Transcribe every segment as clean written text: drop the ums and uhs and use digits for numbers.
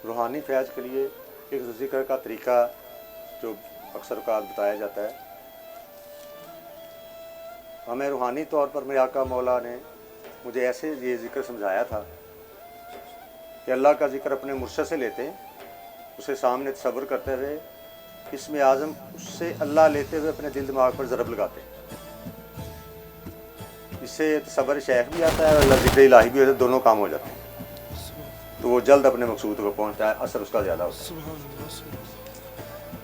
रूहानी फैज़ के लिए एक ज़िक्र का तरीक़ा जो अक्सर औक़ात बताया जाता है। हमें रूहानी तौर पर मेरे आका मौला ने मुझे ऐसे ये ज़िक्र समझाया था कि अल्लाह का ज़िक्र अपने मुर्शद से लेते हैं, उसे सामने तसव्वुर करते हुए इसमें आज़म उससे अल्लाह लेते हुए अपने दिल दिमाग पर ज़रब लगाते हैं। इससे तसव्वुर शेख भी आता है और ज़िक्र इलाही भी होता है, दोनों काम हो जाते हैं, तो वो जल्द अपने मकसूद को पहुँचता है, असर उसका ज़्यादा होता है।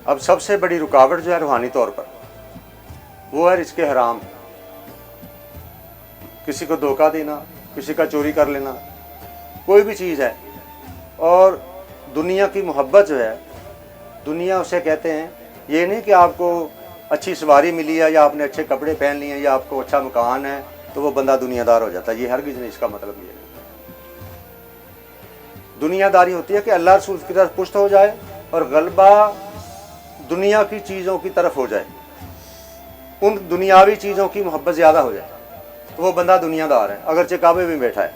अब सबसे बड़ी रुकावट जो है रूहानी तौर पर वो है रिज़्क़ हराम। किसी को धोखा देना, किसी का चोरी कर लेना, कोई भी चीज़ है। और दुनिया की मोहब्बत जो है, दुनिया उसे कहते हैं, ये नहीं कि आपको अच्छी सवारी मिली है या आपने अच्छे कपड़े पहन लिए हैं या आपको अच्छा मकान है तो वो बंदा दुनियादार हो जाता है। ये हरगिज़ नहीं, इसका मतलब ये नहीं। दुनियादारी होती है कि अल्लाह रसूल की तरफ पुश्त हो जाए और गलबा दुनिया की चीज़ों की तरफ हो जाए, उन दुनियावी चीज़ों की मोहब्बत ज़्यादा हो जाए, तो वो बंदा दुनियादार है, अगरचे काबे में बैठा है।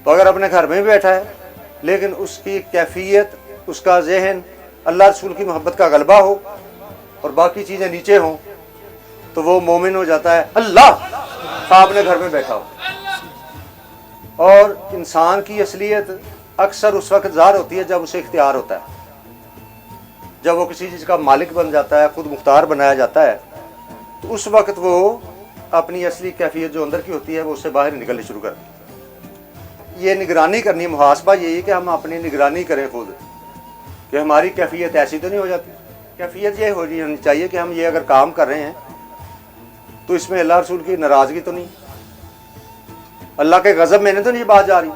तो अगर अपने घर में भी बैठा है लेकिन उसकी कैफियत, उसका जहन अल्लाह रसूल की मोहब्बत का गलबा हो और बाकी चीज़ें नीचे हों, तो वो मोमिन हो जाता है, अल्लाह अपने घर में बैठा हो। और इंसान की असलियत अक्सर उस वक्त ज़ाहिर होती है जब उसे इख्तियार होता है, जब वो किसी चीज़ का मालिक बन जाता है, खुद मुख्तार बनाया जाता है, तो उस वक्त वो अपनी असली कैफियत जो अंदर की होती है वो उससे बाहर निकलनी शुरू कर दी। ये निगरानी करनी, मुहासबा यही है कि हम अपनी निगरानी करें खुद, कि हमारी कैफियत ऐसी तो नहीं हो जाती। कैफियत ये होनी चाहिए कि हम ये अगर काम कर रहे हैं तो इसमें अल्लाह रसूल की नाराज़गी तो नहीं, अल्लाह के गज़ब में तो नहीं बात जा रही।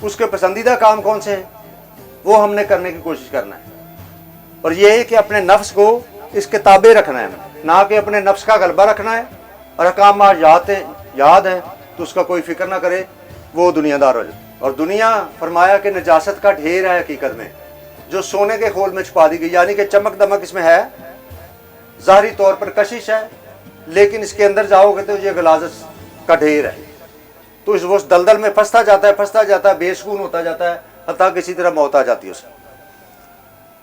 उसके पसंदीदा काम कौन से हैं वो हमने करने की कोशिश करना है। और ये है कि अपने नफ्स को इसके ताबे रखना है, ना कि अपने नफ्स का गलबा रखना है। और अहकाम याद है तो उसका कोई फिक्र ना करे, वो दुनियादार हो जाए। और दुनिया फरमाया कि नजासत का ढेर है हकीकत में, जो सोने के खोल में छुपा दी गई, यानी कि चमक दमक इसमें है, ज़ाहिरी तौर पर कशिश है, लेकिन इसके अंदर जाओगे तो ये गलाजत का ढेर है। तो उस दलदल में फंसता जाता है, बेसुकून होता जाता है, हत्ता किसी तरह मौत आ जाती है उसे।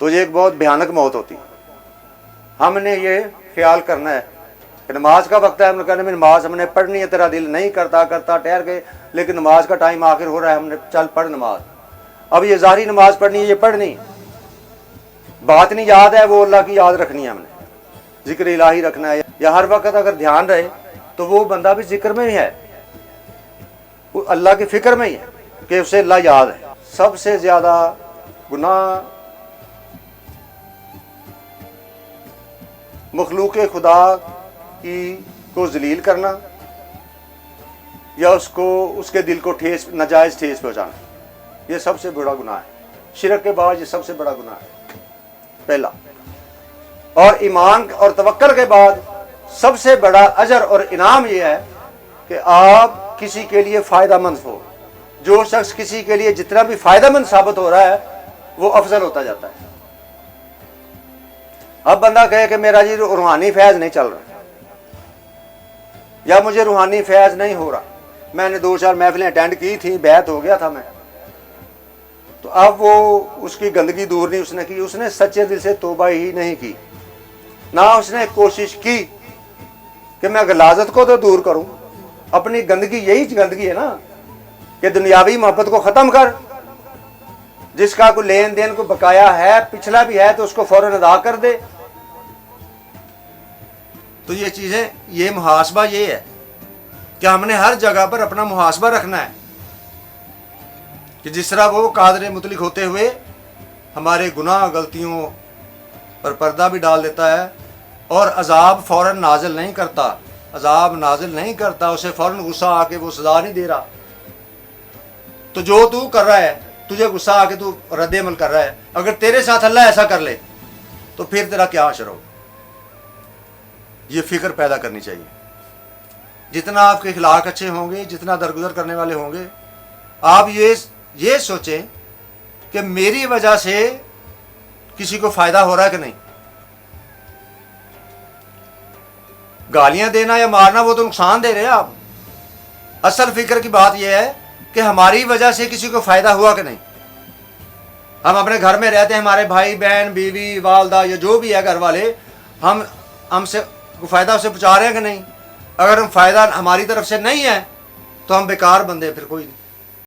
तो ये एक बहुत भयानक मौत होती है। हमने ये ख्याल करना है कि नमाज का वक्त है, हमने कहना नमाज हमने पढ़नी है, तेरा दिल नहीं करता ठहर गए, लेकिन नमाज का टाइम आखिर हो रहा है, हमने चल पढ़ नमाज। अब ये ज़ाहिरी नमाज पढ़नी है, ये पढ़नी बात नहीं याद है, वो अल्लाह की याद रखनी है, हमने जिक्र इलाही रखना है। या हर वक्त अगर ध्यान रहे तो वो बंदा भी जिक्र में ही है, वो अल्लाह की फिक्र में ही है कि उसे अल्लाह याद है। सबसे ज़्यादा गुनाह मखलूक खुदा को जलील करना या उसके दिल को नाजायज़ ठेस पहुँचाना, ये सबसे बड़ा गुनाह है। शिरक के बाद ये सबसे बड़ा गुनाह है पहला। और ईमान और तवक्कल के बाद सबसे बड़ा अजर और इनाम ये है कि आप किसी के लिए फ़ायदामंद हो। जो शख्स किसी के लिए जितना भी फ़ायदामंद साबित हो रहा है वो अफजल होता जाता है। अब बंदा कहे कि मेरा जी रूहानी फैज़ नहीं चल रहा या मुझे रूहानी फैज़ नहीं हो रहा, मैंने 2-4 महफिलें अटेंड की थी, बैत हो गया था मैं, तो अब वो उसकी गंदगी दूर नहीं उसने की, उसने सच्चे दिल से तौबा ही नहीं की, ना उसने कोशिश की कि मैं गलाजत को तो दूर करूं। अपनी गंदगी यही गंदगी है ना कि दुनियावी मोहब्बत को ख़त्म कर, जिसका कोई लेन देन को बकाया है, पिछला भी है, तो उसको फौरन अदा कर दे। तो ये चीज़ें, ये मुहासबा ये है कि हमने हर जगह पर अपना मुहासबा रखना है कि जिस तरह वो कादर मुतलिक होते हुए हमारे गुनाह गलतियों पर पर्दा भी डाल देता है और अजाब फौरन नाजिल नहीं करता, उसे फौरन गुस्सा आके वो सजा नहीं दे रहा। तो जो तू कर रहा है, तुझे गुस्सा आके तू रद्द अमल कर रहा है, अगर तेरे साथ अल्लाह ऐसा कर ले तो फिर तेरा क्या असर हो, ये फिक्र पैदा करनी चाहिए। जितना आपके अखलाक अच्छे होंगे, जितना दरगुजर करने वाले होंगे, आप ये सोचें कि मेरी वजह से किसी को फायदा हो रहा है कि नहीं। गालियां देना या मारना वो तो नुकसान दे रहे हैं आप। असल फिक्र की बात यह है کہ ہماری وجہ سے کسی کو فائدہ ہوا کہ نہیں. ہم اپنے گھر میں رہتے ہیں, ہمارے بھائی بہن بیوی والدہ یا جو بھی ہے گھر والے, ہم سے فائدہ اسے پہنچا رہے ہیں کہ نہیں. اگر ہم فائدہ ہماری طرف سے نہیں ہے تو ہم بیکار بندے, پھر کوئی نہیں.